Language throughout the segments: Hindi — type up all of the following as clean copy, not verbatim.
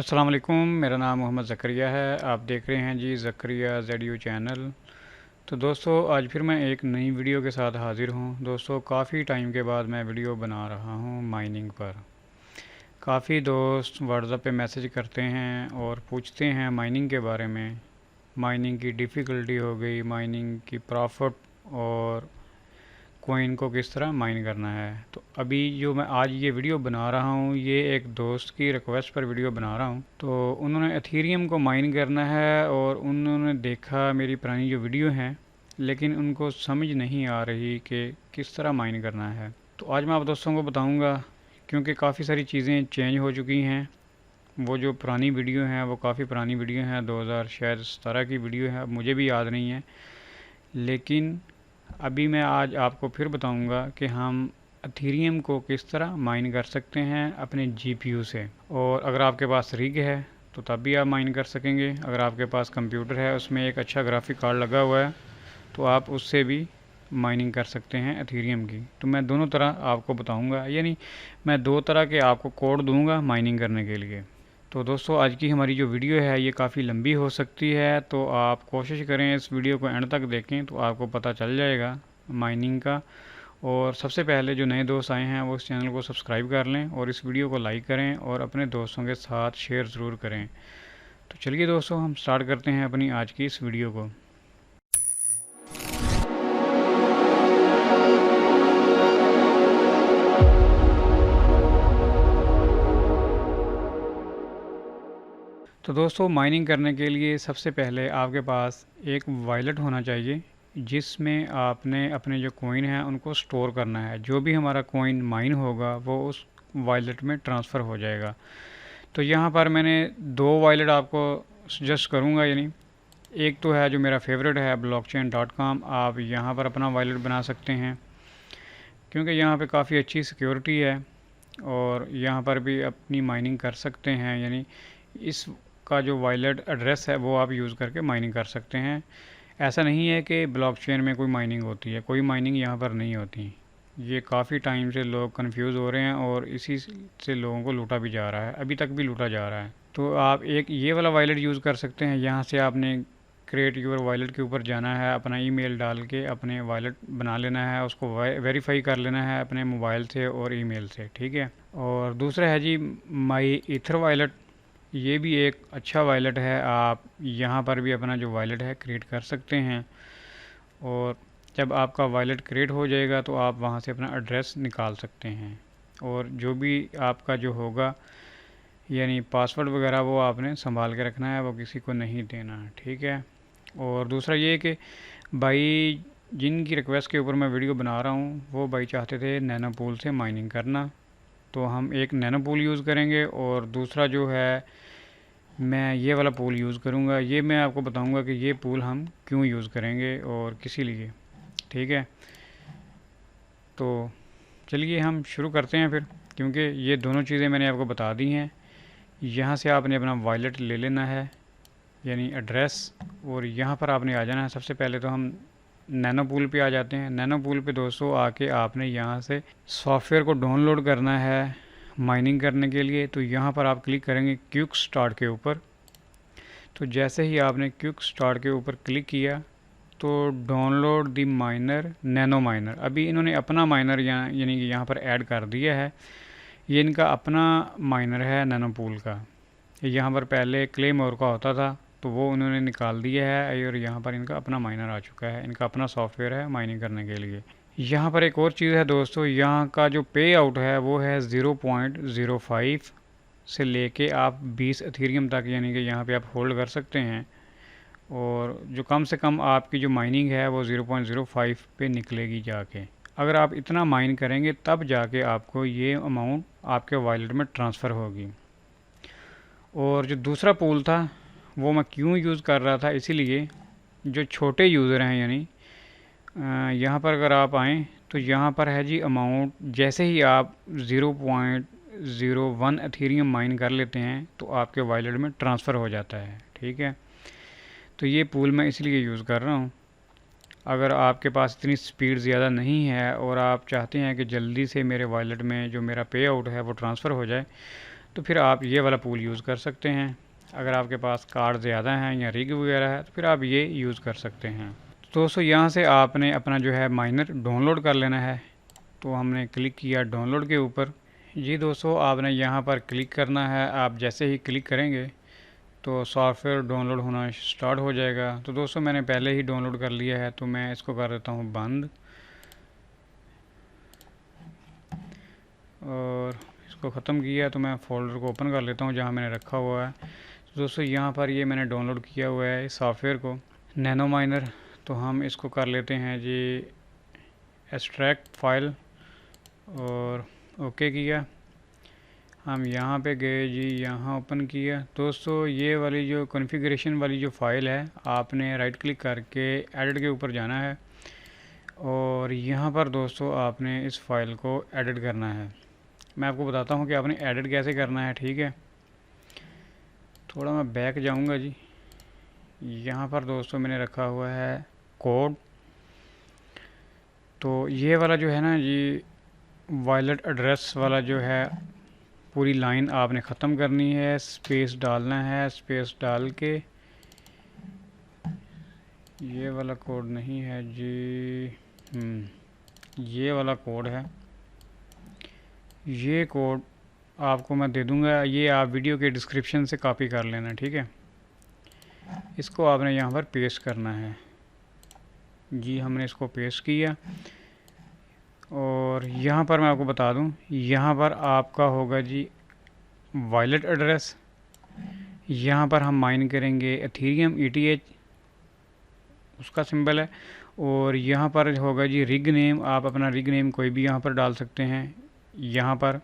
अस्सलाम वालेकुम। मेरा नाम मोहम्मद ज़करिया है। आप देख रहे हैं जी ज़करिया ज़ेड चैनल। तो दोस्तों आज फिर मैं एक नई वीडियो के साथ हाज़िर हूँ। दोस्तों काफ़ी टाइम के बाद मैं वीडियो बना रहा हूँ माइनिंग पर। काफ़ी दोस्त व्हाट्सएप पे मैसेज करते हैं और पूछते हैं माइनिंग के बारे में। माइनिंग की डिफ़िकल्टी हो गई, माइनिंग की प्रॉफिट और कोइन को किस तरह माइन करना है। तो अभी जो मैं आज ये वीडियो बना रहा हूँ, ये एक दोस्त की रिक्वेस्ट पर वीडियो बना रहा हूँ। तो उन्होंने एथीरियम को माइन करना है और उन्होंने देखा मेरी पुरानी जो वीडियो है, लेकिन उनको समझ नहीं आ रही कि किस तरह माइन करना है। तो आज मैं आप दोस्तों को बताऊँगा, क्योंकि काफ़ी सारी चीज़ें चेंज हो चुकी हैं। वो जो पुरानी वीडियो हैं वो काफ़ी पुरानी वीडियो हैं, 2000 शायद 17 की वीडियो है, मुझे भी याद नहीं है। लेकिन अभी मैं आज आपको फिर बताऊंगा कि हम एथीरियम को किस तरह माइन कर सकते हैं अपने जीपीयू से। और अगर आपके पास रिग है तो तब भी आप माइन कर सकेंगे। अगर आपके पास कंप्यूटर है, उसमें एक अच्छा ग्राफिक कार्ड लगा हुआ है, तो आप उससे भी माइनिंग कर सकते हैं एथीरियम की। तो मैं दोनों तरह आपको बताऊंगा, यानी मैं दो तरह के आपको कोड दूंगा माइनिंग करने के लिए। तो दोस्तों आज की हमारी जो वीडियो है ये काफ़ी लंबी हो सकती है, तो आप कोशिश करें इस वीडियो को एंड तक देखें, तो आपको पता चल जाएगा माइनिंग का। और सबसे पहले जो नए दोस्त आए हैं वो इस चैनल को सब्सक्राइब कर लें और इस वीडियो को लाइक करें और अपने दोस्तों के साथ शेयर ज़रूर करें। तो चलिए दोस्तों हम स्टार्ट करते हैं अपनी आज की इस वीडियो को। तो दोस्तों माइनिंग करने के लिए सबसे पहले आपके पास एक वॉलेट होना चाहिए, जिसमें आपने अपने जो कोइन हैं उनको स्टोर करना है। जो भी हमारा कोइन माइन होगा वो उस वॉलेट में ट्रांसफ़र हो जाएगा। तो यहाँ पर मैंने दो वॉलेट आपको सजेस्ट करूँगा, यानी एक तो है जो मेरा फेवरेट है blockchain.com। आप यहाँ पर अपना वॉलेट बना सकते हैं, क्योंकि यहाँ पे काफ़ी अच्छी सिक्योरिटी है और यहाँ पर भी अपनी माइनिंग कर सकते हैं। यानी इस का जो वॉलेट एड्रेस है वो आप यूज़ करके माइनिंग कर सकते हैं। ऐसा नहीं है कि ब्लॉकचेन में कोई माइनिंग होती है, कोई माइनिंग यहाँ पर नहीं होती। ये काफ़ी टाइम से लोग कंफ्यूज हो रहे हैं और इसी से लोगों को लूटा भी जा रहा है, अभी तक भी लूटा जा रहा है। तो आप एक ये वाला वॉलेट यूज़ कर सकते हैं। यहाँ से आपने क्रिएट यूर वॉलेट के ऊपर जाना है, अपना ईमेल डाल के अपने वॉलेट बना लेना है, उसको वेरीफाई कर लेना है अपने मोबाइल से और ईमेल से, ठीक है। और दूसरा है जी माई ईथर वॉलेट। ये भी एक अच्छा वॉलेट है, आप यहाँ पर भी अपना जो वॉलेट है क्रिएट कर सकते हैं। और जब आपका वॉलेट क्रिएट हो जाएगा तो आप वहाँ से अपना एड्रेस निकाल सकते हैं। और जो भी आपका जो होगा, यानी पासवर्ड वगैरह, वो आपने संभाल के रखना है, वो किसी को नहीं देना, ठीक है। और दूसरा ये कि भाई जिनकी रिक्वेस्ट के ऊपर मैं वीडियो बना रहा हूँ वो भाई चाहते थे नैनो पूल से माइनिंग करना, तो हम एक नैनो पूल यूज़ करेंगे। और दूसरा जो है मैं ये वाला पूल यूज़ करूँगा। ये मैं आपको बताऊँगा कि ये पूल हम क्यों यूज़ करेंगे और किसी लिए, ठीक है। तो चलिए हम शुरू करते हैं फिर, क्योंकि ये दोनों चीज़ें मैंने आपको बता दी हैं। यहाँ से आपने अपना वॉलेट ले लेना है, यानी एड्रेस, और यहाँ पर आपने आ जाना है। सबसे पहले तो हम नैनो पूल पे आ जाते हैं। नैनो पूल पे दोस्तों आके आपने यहाँ से सॉफ्टवेयर को डाउनलोड करना है माइनिंग करने के लिए। तो यहाँ पर आप क्लिक करेंगे क्विक स्टार्ट के ऊपर। तो जैसे ही आपने क्विक स्टार्ट के ऊपर क्लिक किया तो download the minor nano minor, अभी इन्होंने अपना माइनर यहाँ यानी कि यहाँ पर ऐड कर दिया है। ये इनका अपना माइनर है नैनो पूल का। यहाँ पर पहले क्ले मोर का होता था, तो वो उन्होंने निकाल दिया है और यहाँ पर इनका अपना माइनर आ चुका है, इनका अपना सॉफ्टवेयर है माइनिंग करने के लिए। यहाँ पर एक और चीज़ है दोस्तों, यहाँ का जो पे आउट है वो है 0.05 से लेके आप 20 एथीरियम तक, यानी कि यहाँ पे आप होल्ड कर सकते हैं। और जो कम से कम आपकी जो माइनिंग है वो 0.05 पे निकलेगी जाके। अगर आप इतना माइन करेंगे तब जाके आपको ये अमाउंट आपके वॉलेट में ट्रांसफ़र होगी। और जो दूसरा पूल था वो मैं क्यों यूज़ कर रहा था, इसीलिए जो छोटे यूज़र हैं, यानी यहाँ पर अगर आप आएँ तो यहाँ पर है जी अमाउंट। जैसे ही आप 0.01 एथीरियम माइन कर लेते हैं तो आपके वॉलेट में ट्रांसफ़र हो जाता है, ठीक है। तो ये पूल मैं इसलिए यूज़ कर रहा हूँ। अगर आपके पास इतनी स्पीड ज़्यादा नहीं है और आप चाहते हैं कि जल्दी से मेरे वॉलेट में जो मेरा पे आउट है वो ट्रांसफ़र हो जाए, तो फिर आप ये वाला पूल यूज़ कर सकते हैं। अगर आपके पास कार्ड ज़्यादा हैं या रिग वगैरह है तो फिर आप ये यूज़ कर सकते हैं। तो दोस्तों यहाँ से आपने अपना जो है माइनर डाउनलोड कर लेना है। तो हमने क्लिक किया डाउनलोड के ऊपर। जी दोस्तों, आपने यहाँ पर क्लिक करना है। आप जैसे ही क्लिक करेंगे तो सॉफ्टवेयर डाउनलोड होना स्टार्ट हो जाएगा। तो दोस्तों मैंने पहले ही डाउनलोड कर लिया है तो मैं इसको कर देता हूँ बंद, और इसको ख़त्म किया तो मैं फ़ोल्डर को ओपन कर लेता हूँ जहाँ मैंने रखा हुआ है। तो दोस्तों यहाँ पर ये मैंने डाउनलोड किया हुआ है इस सॉफ्टवेयर को, नैनो माइनर। तो हम इसको कर लेते हैं जी एक्सट्रैक्ट फाइल, और ओके किया। हम यहाँ पे गए जी, यहाँ ओपन किया। दोस्तों ये वाली जो कॉन्फ़िगरेशन वाली जो फ़ाइल है, आपने राइट क्लिक करके एडिट के ऊपर जाना है, और यहाँ पर दोस्तों आपने इस फाइल को एडिट करना है। मैं आपको बताता हूँ कि आपने एडिट कैसे करना है, ठीक है। थोड़ा मैं बैक जाऊँगा जी। यहाँ पर दोस्तों मैंने रखा हुआ है कोड। तो ये वाला जो है ना जी, वायलेट एड्रेस वाला जो है, पूरी लाइन आपने ख़त्म करनी है, स्पेस डालना है। स्पेस डाल के, ये वाला कोड नहीं है जी, ये वाला कोड है। ये कोड आपको मैं दे दूंगा, ये आप वीडियो के डिस्क्रिप्शन से कॉपी कर लेना, ठीक है। इसको आपने यहाँ पर पेस्ट करना है जी। हमने इसको पेस्ट किया, और यहाँ पर मैं आपको बता दूँ, यहाँ पर आपका होगा जी वायलेट एड्रेस। यहाँ पर हम माइन करेंगे एथेरियम ETH, उसका सिंबल है। और यहाँ पर होगा जी रिग नेम, आप अपना रिग नेम कोई भी यहाँ पर डाल सकते हैं यहाँ पर।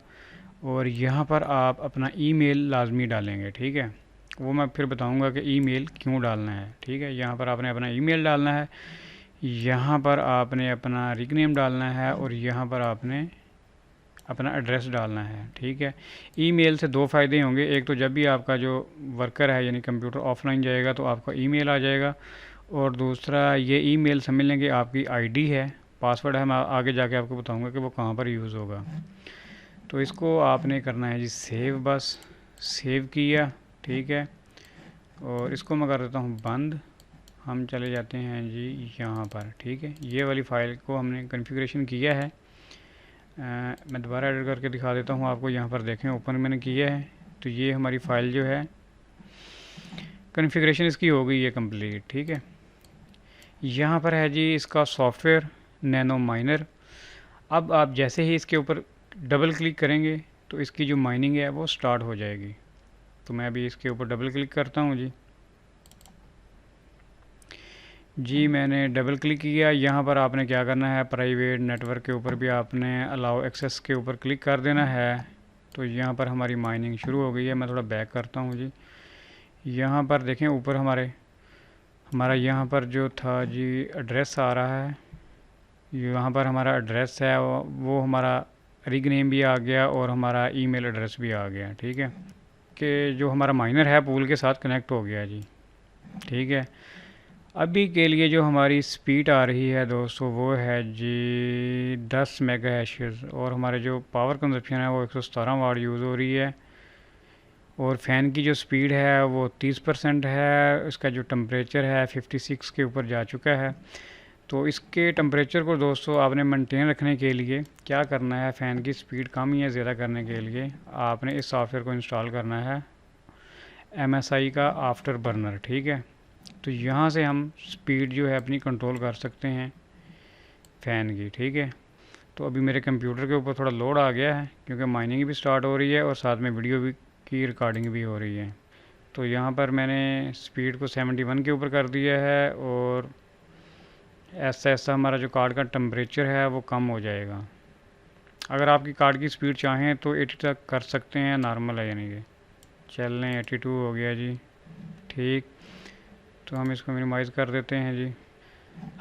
और यहाँ पर आप अपना ईमेल लाजमी डालेंगे, ठीक है। वो मैं फिर बताऊँगा कि ईमेल क्यों डालना है, ठीक है। यहाँ पर आपने अपना ईमेल डालना है, यहाँ पर आपने अपना रिग नेम डालना है, और यहाँ पर आपने अपना एड्रेस डालना है, ठीक है। ईमेल से दो फ़ायदे होंगे। एक तो जब भी आपका जो वर्कर है यानी कंप्यूटर ऑफलाइन जाएगा तो आपका ईमेल आ जाएगा, और दूसरा ये ईमेल समझ लें कि आपकी आईडी है, पासवर्ड है। मैं आगे जाके आपको बताऊंगा कि वो कहाँ पर यूज़ होगा। तो इसको आपने करना है जी सेव, बस सेव किया, ठीक है। और इसको मैं कर देता हूँ बंद। हम चले जाते हैं जी यहाँ पर, ठीक है। ये वाली फ़ाइल को हमने कॉन्फ़िगरेशन किया है। मैं दोबारा एडिट करके दिखा देता हूँ आपको। यहाँ पर देखें ओपन मैंने किया है, तो ये हमारी फ़ाइल जो है कॉन्फ़िगरेशन इसकी हो गई है कंप्लीट, ठीक है। यहाँ पर है जी इसका सॉफ्टवेयर नैनो माइनर। अब आप जैसे ही इसके ऊपर डबल क्लिक करेंगे तो इसकी जो माइनिंग है वो स्टार्ट हो जाएगी। तो मैं अभी इसके ऊपर डबल क्लिक करता हूँ जी। मैंने डबल क्लिक किया। यहाँ पर आपने क्या करना है, प्राइवेट नेटवर्क के ऊपर भी आपने अलाउ एक्सेस के ऊपर क्लिक कर देना है। तो यहाँ पर हमारी माइनिंग शुरू हो गई है। मैं थोड़ा बैक करता हूँ जी। यहाँ पर देखें ऊपर हमारा यहाँ पर जो था जी एड्रेस आ रहा है, यहाँ पर हमारा एड्रेस है, वो हमारा रिग नेम भी आ गया और हमारा ईमेल एड्रेस भी आ गया, ठीक है। कि जो हमारा माइनर है पूल के साथ कनेक्ट हो गया जी, ठीक है। अभी के लिए जो हमारी स्पीड आ रही है दोस्तों वो है जी 10 मेगाहर्ट्ज़, और हमारे जो पावर कंजप्शन है वो 117 वाट यूज़ हो रही है। और फ़ैन की जो स्पीड है वो 30% है। इसका जो टम्परेचर है 56 के ऊपर जा चुका है। तो इसके टम्परेचर को दोस्तों आपने मेंटेन रखने के लिए क्या करना है, फ़ैन की स्पीड कम या ज़्यादा करने के लिए आपने इस सॉफ्टवेयर को इंस्टॉल करना है, MSI का आफ्टर बर्नर, ठीक है। तो यहाँ से हम स्पीड जो है अपनी कंट्रोल कर सकते हैं फ़ैन की, ठीक है। तो अभी मेरे कंप्यूटर के ऊपर थोड़ा लोड आ गया है क्योंकि माइनिंग भी स्टार्ट हो रही है और साथ में वीडियो भी की रिकॉर्डिंग भी हो रही है। तो यहाँ पर मैंने स्पीड को 71 के ऊपर कर दिया है, और ऐसा ऐसा हमारा जो कार्ड का टेम्परेचर है वो कम हो जाएगा। अगर आपकी कार्ड की स्पीड चाहें तो 80 तक कर सकते हैं, नॉर्मल है यानी कि। चल लें 82 हो गया जी, ठीक। तो हम इसको मिनिमाइज़ कर देते हैं जी।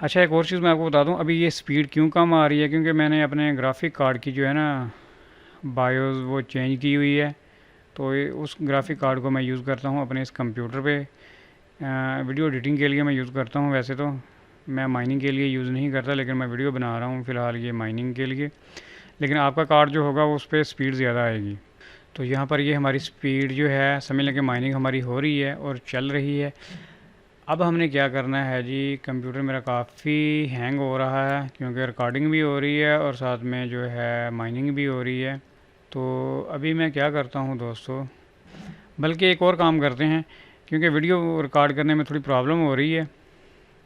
अच्छा, एक और चीज़ मैं आपको बता दूं, अभी ये स्पीड क्यों कम आ रही है, क्योंकि मैंने अपने ग्राफिक कार्ड की जो है ना बायोस वो चेंज की हुई है। तो उस ग्राफिक कार्ड को मैं यूज़ करता हूँ अपने इस कंप्यूटर पे। वीडियो एडिटिंग के लिए मैं यूज़ करता हूँ। वैसे तो मैं माइनिंग के लिए यूज़ नहीं करता, लेकिन मैं वीडियो बना रहा हूँ फ़िलहाल ये माइनिंग के लिए। लेकिन आपका कार्ड जो होगा उस पर स्पीड ज़्यादा आएगी। तो यहाँ पर ये हमारी स्पीड जो है समझ लें कि माइनिंग हमारी हो रही है और चल रही है। अब हमने क्या करना है जी, कंप्यूटर मेरा काफ़ी हैंग हो रहा है क्योंकि रिकॉर्डिंग भी हो रही है और साथ में जो है माइनिंग भी हो रही है। तो अभी मैं क्या करता हूँ दोस्तों, बल्कि एक और काम करते हैं, क्योंकि वीडियो रिकॉर्ड करने में थोड़ी प्रॉब्लम हो रही है,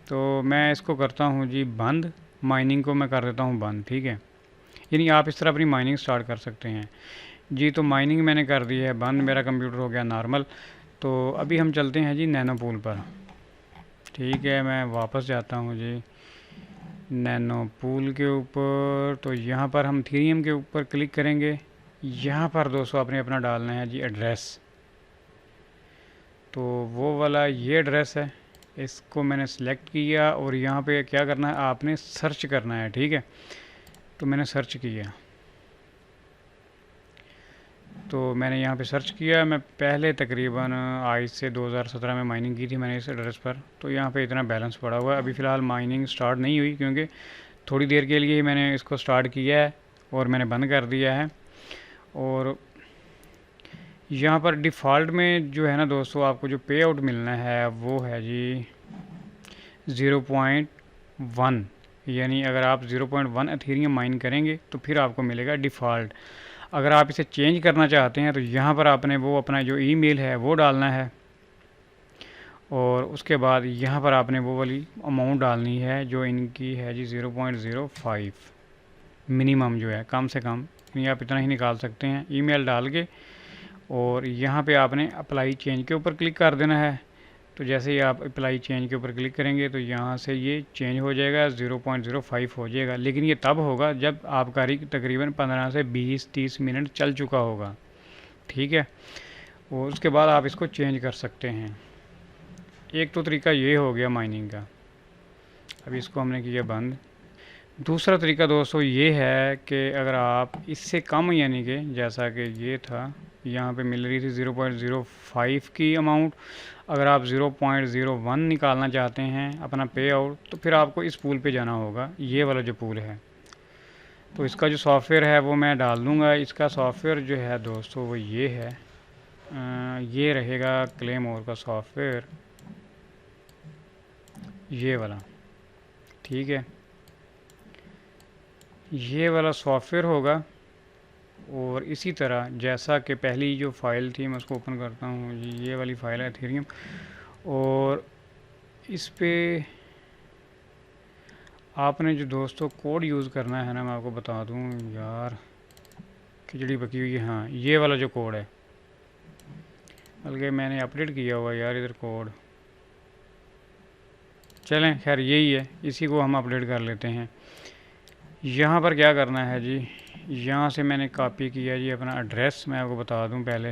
तो मैं इसको करता हूँ जी बंद। माइनिंग को मैं कर देता हूँ बंद, ठीक है। यानी आप इस तरह अपनी माइनिंग स्टार्ट कर सकते हैं जी। तो माइनिंग मैंने कर दी है बंद, मेरा कंप्यूटर हो गया नॉर्मल। तो अभी हम चलते हैं जी नैनो पूल पर, ठीक है। मैं वापस जाता हूँ जी नैनो पूल के ऊपर। तो यहाँ पर हम थीरियम के ऊपर क्लिक करेंगे। यहाँ पर दोस्तों आपने अपना डालना है जी एड्रेस। तो वो वाला ये एड्रेस है, इसको मैंने सेलेक्ट किया और यहाँ पे क्या करना है, आपने सर्च करना है, ठीक है। तो मैंने सर्च किया, तो मैंने यहाँ पे सर्च किया। मैं पहले तकरीबन आज से 2017 में माइनिंग की थी मैंने इस एड्रेस पर। तो यहाँ पे इतना बैलेंस पड़ा हुआ है। अभी फ़िलहाल माइनिंग स्टार्ट नहीं हुई क्योंकि थोड़ी देर के लिए ही मैंने इसको स्टार्ट किया है और मैंने बंद कर दिया है। और यहाँ पर डिफ़ॉल्ट में जो है ना दोस्तों, आपको जो पे आउट मिलना है वो है जी 0.1। यानी अगर आप 0.1 एथेरियम माइन करेंगे तो फिर आपको मिलेगा डिफ़ॉल्ट। अगर आप इसे चेंज करना चाहते हैं तो यहाँ पर आपने वो अपना जो ईमेल है वो डालना है और उसके बाद यहाँ पर आपने वो वाली अमाउंट डालनी है जो इनकी है जी 0.05 मिनिमम जो है, कम से कम यानी आप इतना ही निकाल सकते हैं। ईमेल डाल के और यहाँ पे आपने अप्लाई चेंज के ऊपर क्लिक कर देना है। तो जैसे ही आप अप्लाई चेंज के ऊपर क्लिक करेंगे तो यहाँ से ये चेंज हो जाएगा, 0.05 हो जाएगा। लेकिन ये तब होगा जब आपका रिग तकरीबन 15 से 20-30 मिनट चल चुका होगा, ठीक है। और उसके बाद आप इसको चेंज कर सकते हैं। एक तो तरीका ये हो गया माइनिंग का, अभी इसको हमने किया बंद। दूसरा तरीका दोस्तों ये है कि अगर आप इससे कम यानी कि जैसा कि ये था, यहाँ पे मिल रही थी 0.05 की अमाउंट, अगर आप 0.01 निकालना चाहते हैं अपना पे आउट तो फिर आपको इस पूल पे जाना होगा, ये वाला जो पूल है। तो इसका जो सॉफ़्टवेयर है वो मैं डाल दूँगा। इसका सॉफ़्टवेयर जो है दोस्तों वो ये है, ये रहेगा क्लेमोर का सॉफ़्टवेयर, ये वाला, ठीक है। ये वाला सॉफ़्टवेयर होगा और इसी तरह जैसा कि पहली जो फ़ाइल थी मैं उसको ओपन करता हूँ, ये वाली फ़ाइल है एथेरियम। और इस पे आपने जो दोस्तों कोड यूज़ करना है ना, मैं आपको बता दूँ यार, खिचड़ी पकी हुई है। हाँ, ये वाला जो कोड है, बल्कि मैंने अपडेट किया हुआ यार इधर कोड। चलें खैर यही है, इसी को हम अपडेट कर लेते हैं। यहाँ पर क्या करना है जी, यहाँ से मैंने कॉपी किया जी अपना एड्रेस। मैं आपको बता दूँ पहले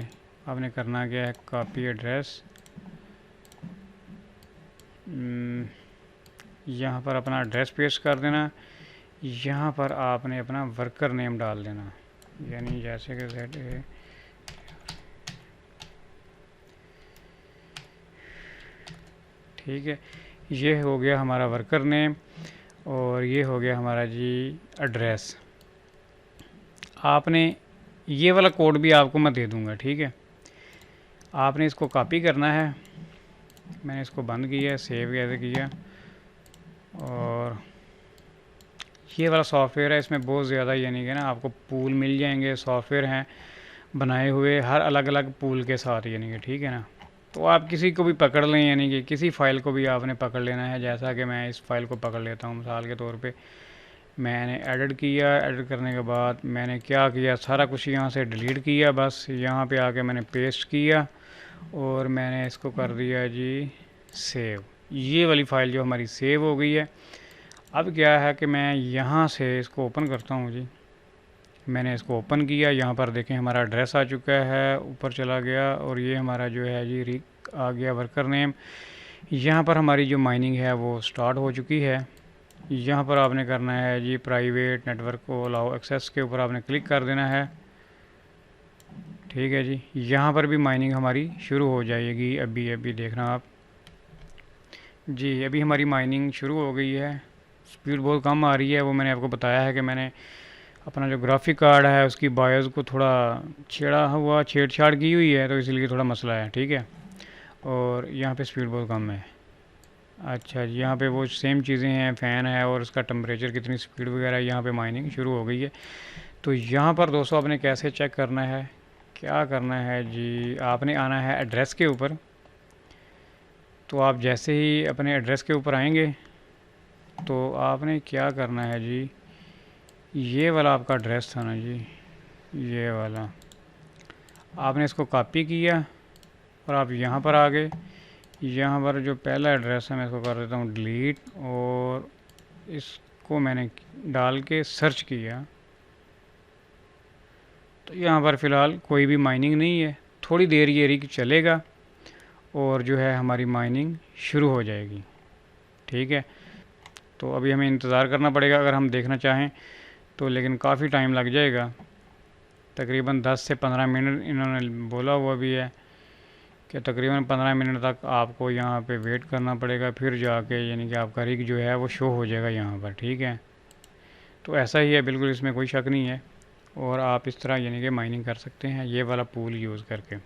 आपने करना क्या है, कॉपी एड्रेस। यहाँ पर अपना एड्रेस पेस्ट कर देना। यहाँ पर आपने अपना वर्कर नेम डाल देना, यानी जैसे कि ZA, ठीक है। ये हो गया हमारा वर्कर नेम और ये हो गया हमारा जी एड्रेस। आपने ये वाला कोड भी आपको मैं दे दूँगा, ठीक है। आपने इसको कॉपी करना है। मैंने इसको बंद किया, सेव कैसे किया। और ये वाला सॉफ़्टवेयर है, इसमें बहुत ज़्यादा यानी कि ना आपको पूल मिल जाएंगे, सॉफ़्टवेयर हैं बनाए हुए हर अलग अलग पूल के साथ, यानी कि ठीक है ना। तो आप किसी को भी पकड़ लें, यानी कि किसी फ़ाइल को भी आपने पकड़ लेना है। जैसा कि मैं इस फ़ाइल को पकड़ लेता हूँ मिसाल के तौर पे। मैंने एडिट किया, एडिट करने के बाद मैंने क्या किया, सारा कुछ यहाँ से डिलीट किया, बस यहाँ पे आके मैंने पेस्ट किया और मैंने इसको कर दिया जी सेव। ये वाली फ़ाइल जो हमारी सेव हो गई है। अब क्या है कि मैं यहाँ से इसको ओपन करता हूँ जी। मैंने इसको ओपन किया, यहाँ पर देखें हमारा एड्रेस आ चुका है, ऊपर चला गया और ये हमारा जो है जी रिक आ गया, वर्कर नेम। यहाँ पर हमारी जो माइनिंग है वो स्टार्ट हो चुकी है। यहाँ पर आपने करना है जी प्राइवेट नेटवर्क को अलाउ एक्सेस के ऊपर आपने क्लिक कर देना है, ठीक है जी। यहाँ पर भी माइनिंग हमारी शुरू हो जाएगी। अभी देखना आप जी, अभी हमारी माइनिंग शुरू हो गई है। स्पीड बहुत कम आ रही है, वो मैंने आपको बताया है कि मैंने अपना जो ग्राफिक कार्ड है उसकी बायोस को थोड़ा छेड़छाड़ की हुई है, तो इसलिए थोड़ा मसला है, ठीक है। और यहाँ पे स्पीड बहुत कम है। अच्छा जी, यहाँ पे वो सेम चीज़ें हैं, फ़ैन है और उसका टेम्परेचर, कितनी स्पीड वगैरह, यहाँ पे माइनिंग शुरू हो गई है। तो यहाँ पर दोस्तों आपने कैसे चेक करना है, क्या करना है जी, आपने आना है एड्रेस के ऊपर। तो आप जैसे ही अपने एड्रेस के ऊपर आएंगे तो आपने क्या करना है जी, ये वाला आपका एड्रेस था ना जी, ये वाला आपने इसको कॉपी किया और आप यहाँ पर आ गए। यहाँ पर जो पहला एड्रेस है मैं इसको कर देता हूँ डिलीट, और इसको मैंने डाल के सर्च किया तो यहाँ पर फ़िलहाल कोई भी माइनिंग नहीं है। थोड़ी देर ये रिग चलेगा और जो है हमारी माइनिंग शुरू हो जाएगी, ठीक है। तो अभी हमें इंतज़ार करना पड़ेगा अगर हम देखना चाहें तो, लेकिन काफ़ी टाइम लग जाएगा, तकरीबन 10 से 15 मिनट इन्होंने बोला हुआ भी है कि तकरीबन 15 मिनट तक आपको यहाँ पे वेट करना पड़ेगा, फिर जाके यानी कि आपका रिग जो है वो शो हो जाएगा यहाँ पर, ठीक है। तो ऐसा ही है बिल्कुल, इसमें कोई शक नहीं है। और आप इस तरह यानी कि माइनिंग कर सकते हैं ये वाला पूल यूज़ करके।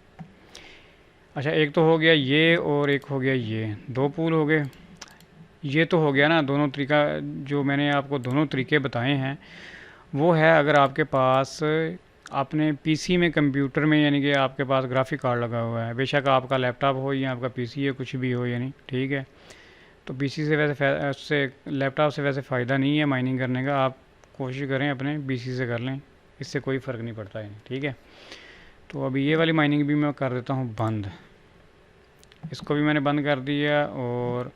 अच्छा, एक तो हो गया ये और एक हो गया ये, दो पूल हो गए। ये तो हो गया ना दोनों तरीका, जो मैंने आपको दोनों तरीके बताए हैं वो है अगर आपके पास अपने पीसी में, कंप्यूटर में, यानी कि आपके पास ग्राफिक कार्ड लगा हुआ है, बेशक आपका लैपटॉप हो या आपका पीसी है, कुछ भी हो यानी, ठीक है। तो पीसी से वैसे उससे लैपटॉप से वैसे फ़ायदा नहीं है माइनिंग करने का, आप कोशिश करें अपने पीसी से कर लें, इससे कोई फ़र्क नहीं पड़ता है, ठीक है। तो अभी ये वाली माइनिंग भी मैं कर देता हूँ बंद, इसको भी मैंने बंद कर दिया। और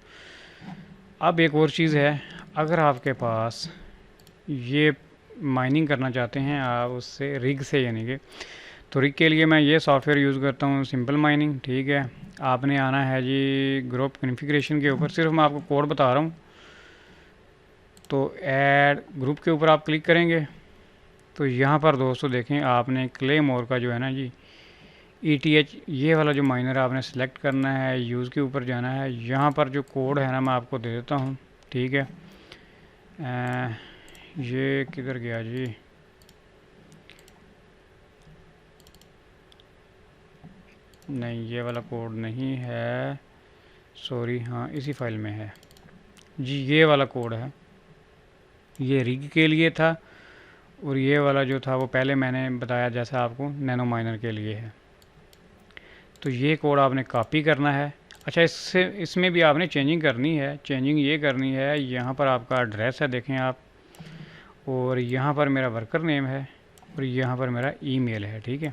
अब एक और चीज़ है, अगर आपके पास ये माइनिंग करना चाहते हैं आप उससे रिग से, यानी कि तो रिग के लिए मैं ये सॉफ्टवेयर यूज़ करता हूँ, सिंपल माइनिंग, ठीक है। आपने आना है जी ग्रुप कॉन्फ़िगरेशन के ऊपर, सिर्फ मैं आपको कोड बता रहा हूँ। तो ऐड ग्रुप के ऊपर आप क्लिक करेंगे तो यहाँ पर दोस्तों देखें, आपने क्ले मोर का जो है ना जी ETH, ये वाला जो माइनर आपने सेलेक्ट करना है, यूज़ के ऊपर जाना है। यहाँ पर जो कोड है ना मैं आपको दे देता हूँ, ठीक है। ये किधर गया जी, नहीं ये वाला कोड नहीं है, सॉरी, हाँ इसी फाइल में है जी, ये वाला कोड है, ये रिग के लिए था। और ये वाला जो था वो पहले मैंने बताया जैसा आपको नैनो माइनर के लिए है। तो ये कोड आपने कॉपी करना है। अच्छा, इसमें भी आपने चेंजिंग करनी है। चेंजिंग ये करनी है, यहाँ पर आपका एड्रेस है देखें आप, और यहाँ पर मेरा वर्कर नेम है, और यहाँ पर मेरा ईमेल है, ठीक है।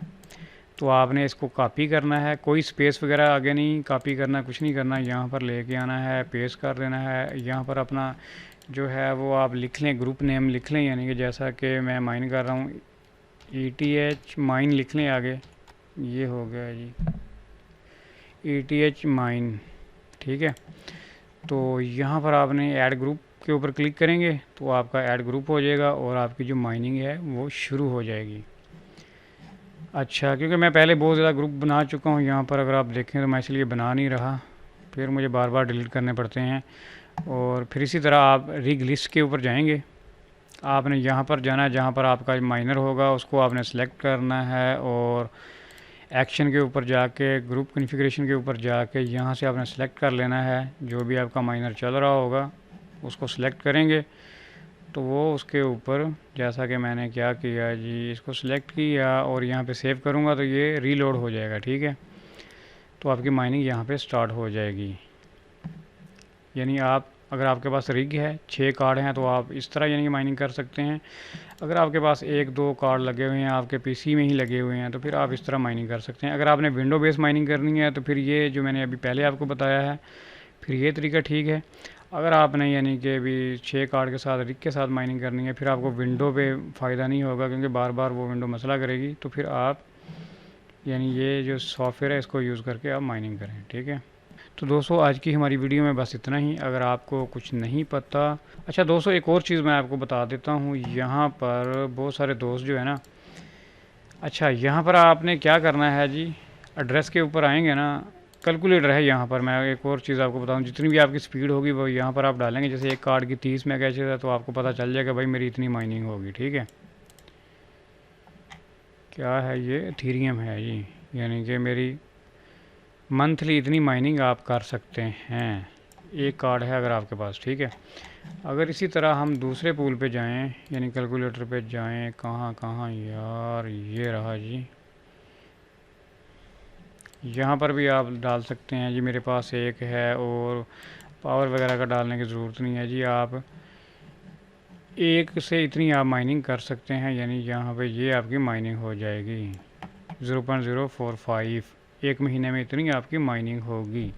तो आपने इसको कॉपी करना है, कोई स्पेस वगैरह आगे नहीं कॉपी करना, कुछ नहीं करना, यहाँ पर लेके आना है, पेस्ट कर देना है। यहाँ पर अपना जो है वो आप लिख लें, ग्रुप नेम लिख लें, यानी कि जैसा कि मैं माइन कर रहा हूँ ETH माइन लिख लें आगे, ये हो गया जी ETH माइन, ठीक है। तो यहाँ पर आपने ऐड ग्रुप के ऊपर क्लिक करेंगे तो आपका ऐड ग्रुप हो जाएगा और आपकी जो माइनिंग है वो शुरू हो जाएगी। अच्छा, क्योंकि मैं पहले बहुत ज़्यादा ग्रुप बना चुका हूँ यहाँ पर, अगर आप देखें तो मैं इसलिए बना नहीं रहा, फिर मुझे बार बार डिलीट करने पड़ते हैं। और फिर इसी तरह आप रिग लिस्ट के ऊपर जाएंगे, आपने यहाँ पर जाना है, जहाँ पर आपका माइनर होगा उसको आपने सेलेक्ट करना है, और एक्शन के ऊपर जाके, ग्रुप कॉन्फ़िगरेशन के ऊपर जाके यहाँ से आपने सेलेक्ट कर लेना है, जो भी आपका माइनर चल रहा होगा उसको सेलेक्ट करेंगे। तो वो उसके ऊपर, जैसा कि मैंने क्या किया जी, इसको सिलेक्ट किया और यहाँ पे सेव करूँगा तो ये रीलोड हो जाएगा, ठीक है। तो आपकी माइनिंग यहाँ पे स्टार्ट हो जाएगी। यानी आप, अगर आपके पास रिग है, 6 कार्ड हैं, तो आप इस तरह यानी कि माइनिंग कर सकते हैं। अगर आपके पास 1-2 कार्ड लगे हुए हैं, आपके पीसी में ही लगे हुए हैं, तो फिर आप इस तरह माइनिंग कर सकते हैं। अगर आपने विंडो बेस माइनिंग करनी है तो फिर ये जो मैंने अभी पहले आपको बताया है, फिर ये तरीका ठीक है। अगर आपने यानी कि अभी 6 कार्ड के साथ, रिग के साथ माइनिंग करनी है, फिर आपको विंडो पे फ़ायदा नहीं होगा, क्योंकि बार बार वो विंडो मसला करेगी। तो फिर आप यानी ये जो सॉफ्टवेयर है इसको यूज़ करके आप माइनिंग करें, ठीक है। तो दोस्तों आज की हमारी वीडियो में बस इतना ही। अगर आपको कुछ नहीं पता, अच्छा दोस्तों एक और चीज़ मैं आपको बता देता हूँ, यहाँ पर बहुत सारे दोस्त जो है ना, अच्छा यहाँ पर आपने क्या करना है जी, एड्रेस के ऊपर आएंगे ना, कैलकुलेटर है यहाँ पर। मैं एक और चीज़ आपको बताऊँ, जितनी भी आपकी स्पीड होगी वो यहाँ पर आप डालेंगे। जैसे एक कार्ड की 30 मेगाहर्ट्ज़ है तो आपको पता चल जाएगा भाई मेरी इतनी माइनिंग होगी, ठीक है। क्या है ये, एथीरियम है जी, यानी कि मेरी मंथली इतनी माइनिंग आप कर सकते हैं, एक कार्ड है अगर आपके पास, ठीक है। अगर इसी तरह हम दूसरे पूल पे जाएं, यानी कैलकुलेटर पे जाएं, कहाँ कहाँ यार, ये रहा जी, यहाँ पर भी आप डाल सकते हैं जी। मेरे पास एक है, और पावर वगैरह का डालने की ज़रूरत नहीं है जी। आप एक से इतनी आप माइनिंग कर सकते हैं, यानी यहाँ पे ये आपकी माइनिंग हो जाएगी 0.045, एक महीने में इतनी आपकी माइनिंग होगी,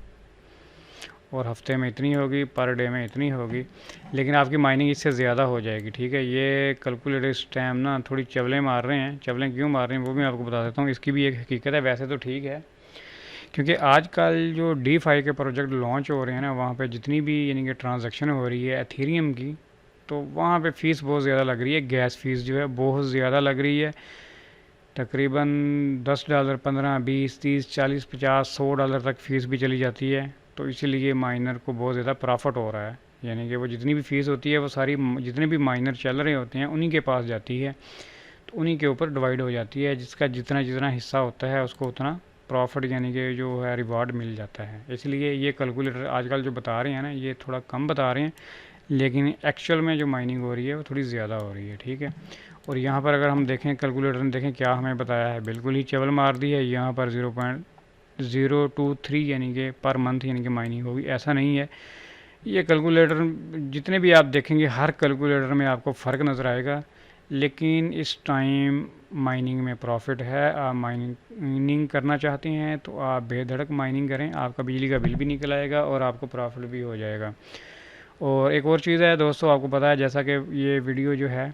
और हफ्ते में इतनी होगी, पर डे में इतनी होगी, लेकिन आपकी माइनिंग इससे ज़्यादा हो जाएगी, ठीक है। ये कैलकुलेटर इस टाइम ना थोड़ी चवलें मार रहे हैं, चवलें क्यों मार रहे हैं वो भी मैं आपको बता देता हूँ। इसकी भी एक हकीकत है, वैसे तो ठीक है, क्योंकि आजकल जो DeFi के प्रोजेक्ट लॉन्च हो रहे हैं ना, वहाँ पे जितनी भी यानी कि ट्रांजैक्शन हो रही है एथेरियम की, तो वहाँ पे फ़ीस बहुत ज़्यादा लग रही है, गैस फ़ीस जो है बहुत ज़्यादा लग रही है। तकरीबन $10, 15, 20, 30, 40, 50, $100 तक फ़ीस भी चली जाती है। तो इसीलिए माइनर को बहुत ज़्यादा प्रॉफिट हो रहा है, यानी कि वो जितनी भी फ़ीस होती है वो सारी जितने भी माइनर चल रहे होते हैं उन्हीं के पास जाती है, तो उन्हीं के ऊपर डिवाइड हो जाती है, जिसका जितना जितना हिस्सा होता है उसको उतना प्रॉफिट यानी कि जो है रिवार्ड मिल जाता है। इसलिए ये कैलकुलेटर आजकल जो बता रहे हैं ना, ये थोड़ा कम बता रहे हैं, लेकिन एक्चुअल में जो माइनिंग हो रही है वो थोड़ी ज़्यादा हो रही है, ठीक है। और यहाँ पर अगर हम देखें कैलकुलेटर में, देखें क्या हमें बताया है, बिल्कुल ही चवल मार दी है। यहाँ पर 0.023 यानी कि पर मंथ यानी कि माइनिंग होगी, ऐसा नहीं है। ये कैलकुलेटर जितने भी आप देखेंगे, हर कैलकुलेटर में आपको फ़र्क नज़र आएगा, लेकिन इस टाइम माइनिंग में प्रॉफिट है। आप माइनिंग करना चाहते हैं तो आप बेधड़क माइनिंग करें, आपका बिजली का बिल भी निकल आएगा और आपको प्रॉफिट भी हो जाएगा। और एक और चीज़ है दोस्तों, आपको पता है जैसा कि ये वीडियो जो है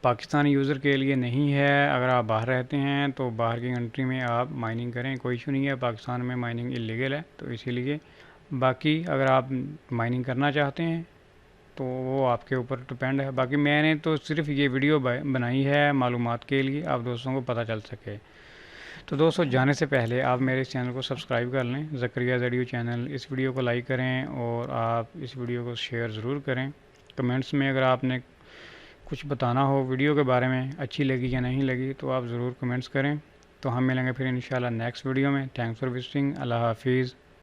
पाकिस्तानी यूज़र के लिए नहीं है। अगर आप बाहर रहते हैं तो बाहर की कंट्री में आप माइनिंग करें, कोई इशू नहीं है। पाकिस्तान में माइनिंग इलीगल है, तो इसीलिए बाकी अगर आप माइनिंग करना चाहते हैं तो वो आपके ऊपर डिपेंड है। बाकी मैंने तो सिर्फ ये वीडियो बनाई है मालूमात के लिए, आप दोस्तों को पता चल सके। तो दोस्तों जाने से पहले आप मेरे इस चैनल को सब्सक्राइब कर लें, ज़करिया ज़ेडियो चैनल। इस वीडियो को लाइक करें और आप इस वीडियो को शेयर ज़रूर करें। कमेंट्स में अगर आपने कुछ बताना हो वीडियो के बारे में, अच्छी लगी या नहीं लगी, तो आप ज़रूर कमेंट्स करें। तो हम मिलेंगे फिर इंशाल्लाह नेक्स्ट वीडियो में। Thanks for visiting. अल्लाह हाफिज़।